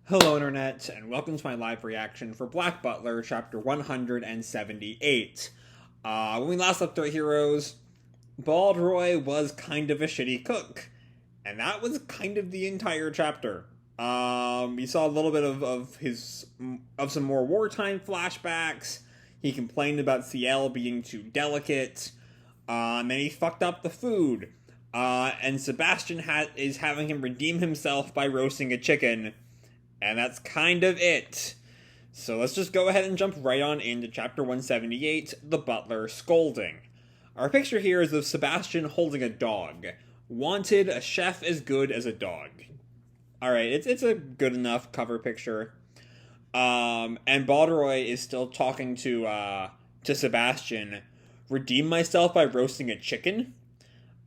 Hello Internet, and welcome to my live reaction for Black Butler, chapter 178. When we last left our heroes, Baldroy was kind of a shitty cook, and that was kind of the entire chapter. We saw a little bit of some more wartime flashbacks. He complained about CL being too delicate, and then he fucked up the food. And Sebastian is having him redeem himself by roasting a chicken. And that's kind of it. So let's just go ahead and jump right on into chapter 178, The Butler Scolding. Our picture here is of Sebastian holding a dog. Wanted, a chef as good as a dog. Alright, it's a good enough cover picture. And Baldroy is still talking to Sebastian. Redeem myself by roasting a chicken?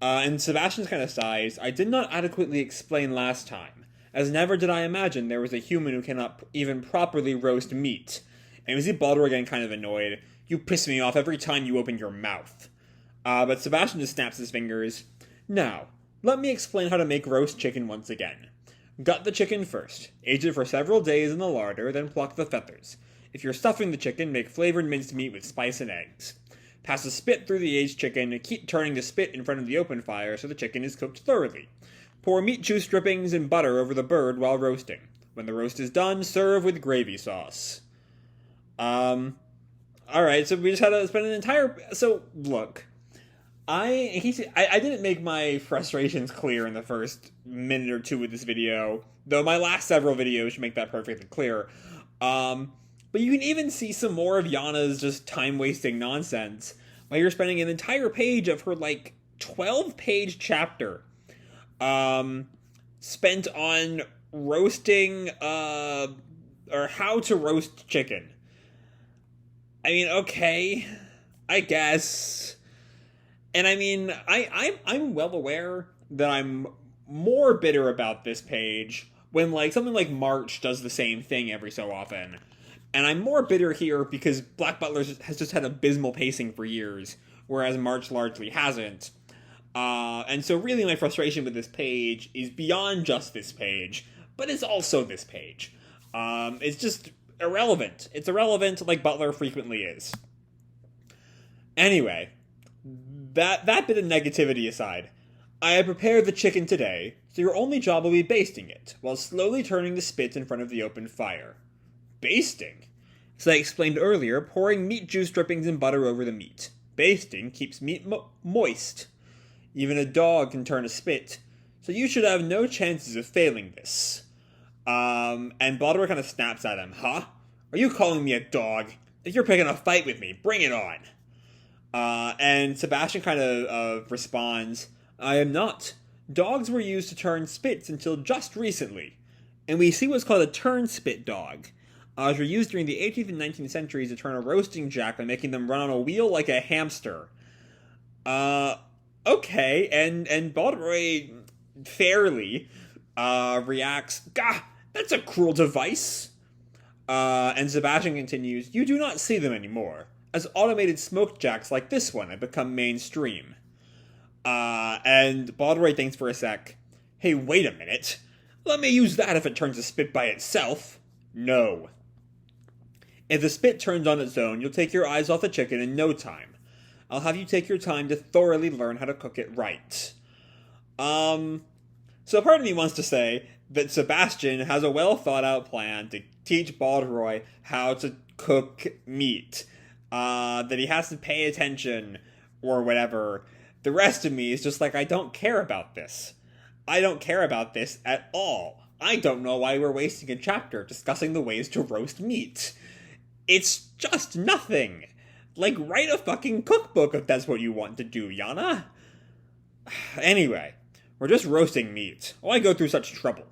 And Sebastian's kind of sighs. I did not adequately explain last time, as never did I imagine there was a human who cannot even properly roast meat. And we see Baldroy getting kind of annoyed. You piss me off every time you open your mouth. But Sebastian just snaps his fingers. Now, let me explain how to make roast chicken once again. Gut the chicken first. Age it for several days in the larder, then pluck the feathers. If you're stuffing the chicken, make flavored minced meat with spice and eggs. Pass a spit through the aged chicken and keep turning the spit in front of the open fire so the chicken is cooked thoroughly. Pour meat juice drippings and butter over the bird while roasting. When the roast is done, serve with gravy sauce. Alright, so we just had to spend an entire... So, look. I didn't make my frustrations clear in the first minute or two of this video, though my last several videos should make that perfectly clear. But you can even see some more of Yana's just time-wasting nonsense, while you're spending an entire page of her, 12-page chapter spent on roasting, or how to roast chicken. I mean, okay, I guess. And I mean, I'm well aware that I'm more bitter about this page when, something like March does the same thing every so often. And I'm more bitter here because Black Butler has just had abysmal pacing for years, whereas March largely hasn't. And so really my frustration with this page is beyond just this page, but it's also this page. It's just irrelevant. It's irrelevant like Butler frequently is. Anyway, that bit of negativity aside, I have prepared the chicken today, so your only job will be basting it, while slowly turning the spit in front of the open fire. Basting? As I explained earlier, pouring meat juice drippings and butter over the meat. Basting keeps meat moist. Even a dog can turn a spit, so you should have no chances of failing this. And Baldroy kind of snaps at him. Huh? Are you calling me a dog? If you're picking a fight with me, bring it on. And Sebastian kind of responds, I am not. Dogs were used to turn spits until just recently. And we see what's called a turn spit dog. Which were used during the 18th and 19th centuries to turn a roasting jack by making them run on a wheel like a hamster. Okay, and Baldroy fairly reacts, Gah, that's a cruel device. And Sebastian continues, you do not see them anymore, as automated smoke jacks like this one have become mainstream. And Baldroy thinks for a sec, hey, wait a minute. Let me use that if it turns a spit by itself. No. If the spit turns on its own, you'll take your eyes off the chicken in no time. I'll have you take your time to thoroughly learn how to cook it right. So part of me wants to say that Sebastian has a well-thought-out plan to teach Baldroy how to cook meat. That he has to pay attention, or whatever. The rest of me is just I don't care about this. I don't care about this at all. I don't know why we're wasting a chapter discussing the ways to roast meat. It's just nothing. Write a fucking cookbook if that's what you want to do, Yana. Anyway, we're just roasting meat. Why go through such trouble?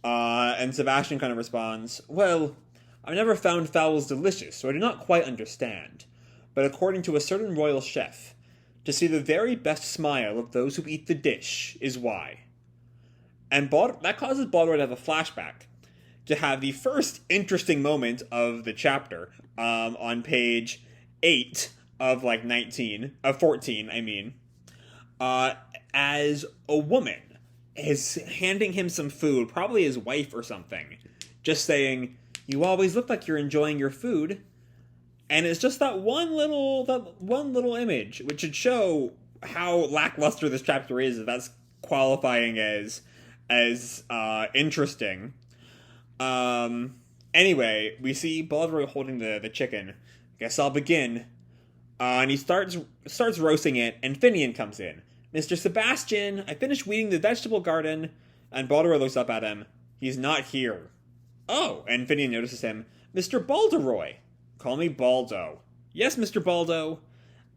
And Sebastian kind of responds, well, I've never found fowls delicious, so I do not quite understand. But according to a certain royal chef, to see the very best smile of those who eat the dish is why. And that causes Baldroy to have a flashback, to have the first interesting moment of the chapter, on page 8 of 14, I mean, as a woman is handing him some food, probably his wife or something, just saying, "You always look like you're enjoying your food." And it's just that one little image, which should show how lackluster this chapter is. If that's qualifying as interesting. Anyway, we see Baldroy holding the chicken. Guess I'll begin. And he starts roasting it, and Finian comes in. Mr. Sebastian, I finished weeding the vegetable garden. And Baldroy looks up at him. He's not here. Oh, and Finian notices him. Mr. Baldroy. Call me Baldo. Yes, Mr. Baldo.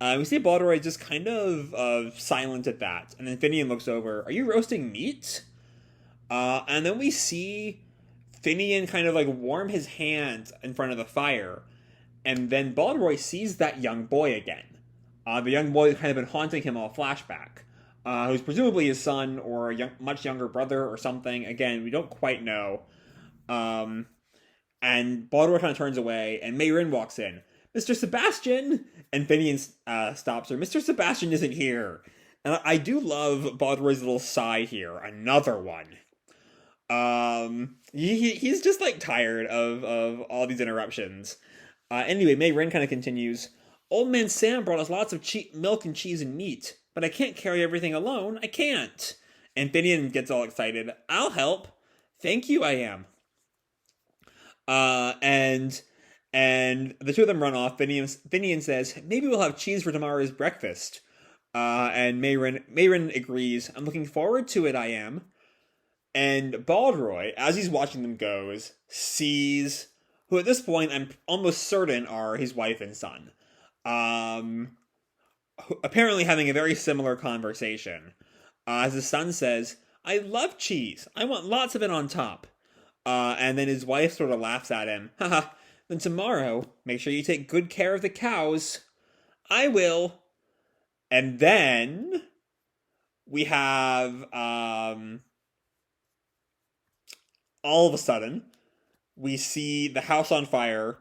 We see Baldroy just kind of silent at that. And then Finian looks over. Are you roasting meat? And then we see Finian kind of like warm his hands in front of the fire. And then Baldroy sees that young boy again. The young boy who's kind of been haunting him all flashback. Who's presumably his son or a much younger brother or something. Again, we don't quite know. And Baldroy kind of turns away, and Mayrin walks in. Mr. Sebastian! And Finian stops her. Mr. Sebastian isn't here. And I do love Baldroy's little sigh here. Another one. He's just like tired of all these interruptions. Anyway, Mayrin kind of continues. Old Man Sam brought us lots of milk and cheese and meat, but I can't carry everything alone. I can't. And Finian gets all excited. I'll help. Thank you, I am. And the two of them run off. Finian says, maybe we'll have cheese for tomorrow's breakfast. And Mayrin agrees. I'm looking forward to it, I am. And Baldroy, as he's watching them sees who at this point I'm almost certain are his wife and son. Apparently having a very similar conversation. As his son says, I love cheese. I want lots of it on top. And then his wife sort of laughs at him. Haha, then tomorrow, make sure you take good care of the cows. I will. And then we have, all of a sudden, we see the house on fire,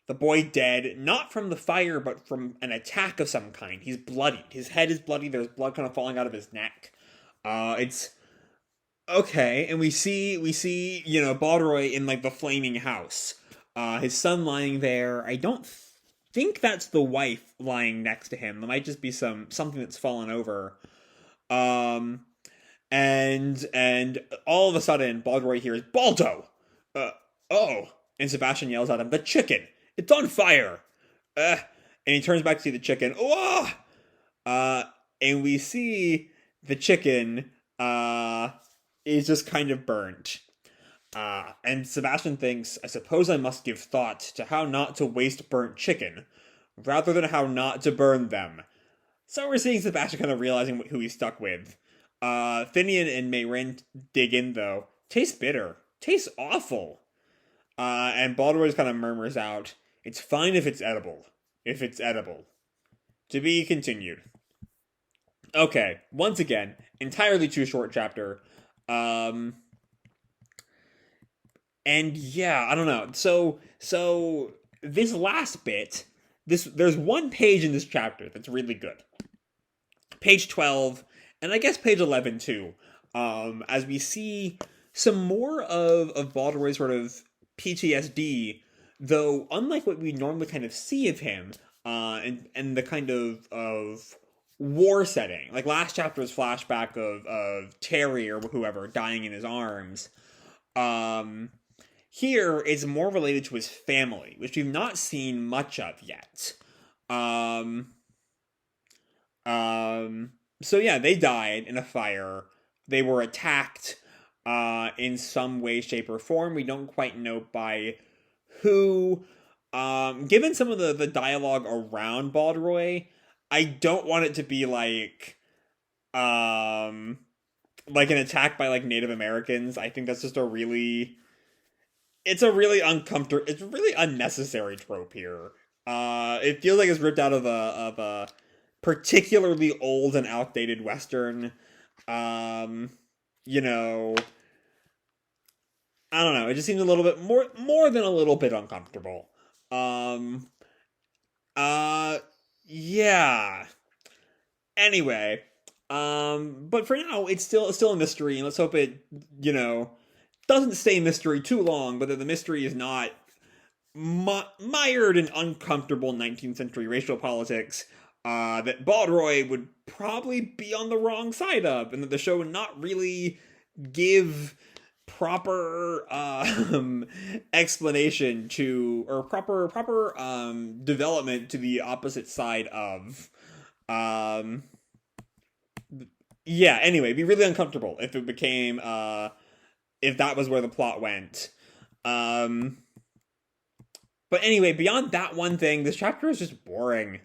the boy dead, not from the fire, but from an attack of some kind. He's bloodied. His head is bloody. There's blood kind of falling out of his neck. It's okay. And we see, Baldroy in like the flaming house. His son lying there. I don't think that's the wife lying next to him. There might just be something that's fallen over. And all of a sudden, Baldroy hears, Baldo! Oh! And Sebastian yells at him, the chicken! It's on fire! And he turns back to see the chicken. Oh! And we see the chicken, is just kind of burnt. And Sebastian thinks, I suppose I must give thought to how not to waste burnt chicken, rather than how not to burn them. So we're seeing Sebastian kind of realizing who he's stuck with. Finian and Mayrin dig in, though. Tastes bitter. Tastes awful. And Baldroy kind of murmurs out, it's fine if it's edible. If it's edible. To be continued. Okay, once again, entirely too short chapter. And yeah, I don't know. So this last bit, there's one page in this chapter that's really good. Page 12, and I guess page 11 too. As we see some more of Baldroy's sort of PTSD, though unlike what we normally kind of see of him, and the kind of war setting. Like last chapter's flashback of Terry or whoever dying in his arms. Here it's more related to his family, which we've not seen much of yet. So yeah, they died in a fire. They were attacked in some way, shape, or form. We don't quite know by who. Given some of the dialogue around Baldroy, I don't want it to be like an attack by like Native Americans. I think that's just it's a really unnecessary trope here. It feels like it's ripped out of a particularly old and outdated Western. I don't know. It just seems a little bit more than a little bit uncomfortable. Yeah. Anyway, but for now, it's still a mystery, and let's hope it, doesn't stay mystery too long, but that the mystery is not mired in uncomfortable 19th century racial politics that Baldroy would probably be on the wrong side of, and that the show would not really give proper explanation to, or proper development to the opposite side of. Yeah, anyway, it'd be really uncomfortable if it became if that was where the plot went. But anyway, beyond that one thing, this chapter is just boring.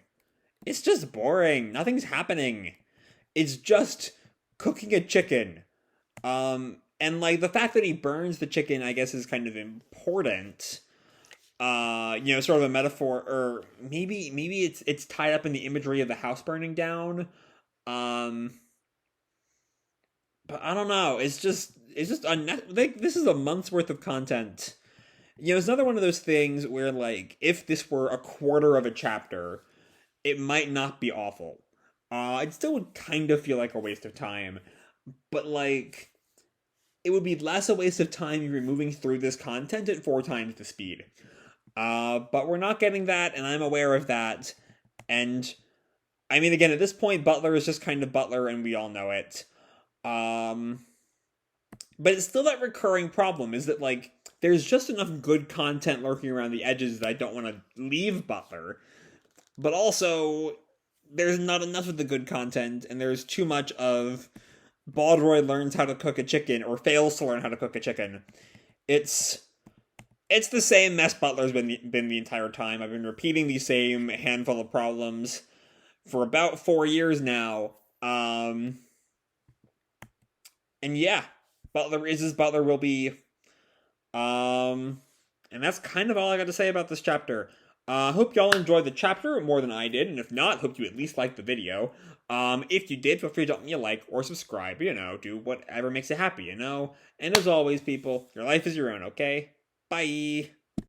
It's just boring. Nothing's happening. It's just cooking a chicken. And like the fact that he burns the chicken, I guess, is kind of important. Sort of a metaphor, or maybe it's tied up in the imagery of the house burning down. But I don't know. It's just like, this is a month's worth of content. It's another one of those things where, like, if this were a quarter of a chapter, it might not be awful. It still would kind of feel like a waste of time, but, like, it would be less a waste of time if you're moving through this content at 4 times the speed. But we're not getting that, and I'm aware of that, and, I mean, again, at this point, Butler is just kind of Butler, and we all know it. But it's still that recurring problem, is that, like, there's just enough good content lurking around the edges that I don't want to leave Butler. But also, there's not enough of the good content, and there's too much of Baldroy learns how to cook a chicken, or fails to learn how to cook a chicken. It's the same mess Butler's been the entire time. I've been repeating the same handful of problems for about 4 years now. And yeah, Butler is as Butler will be. And that's kind of all I got to say about this chapter. Hope y'all enjoyed the chapter more than I did, and if not, hope you at least liked the video. If you did, feel free to drop me a like or subscribe, do whatever makes you happy, And as always, people, your life is your own, okay? Bye!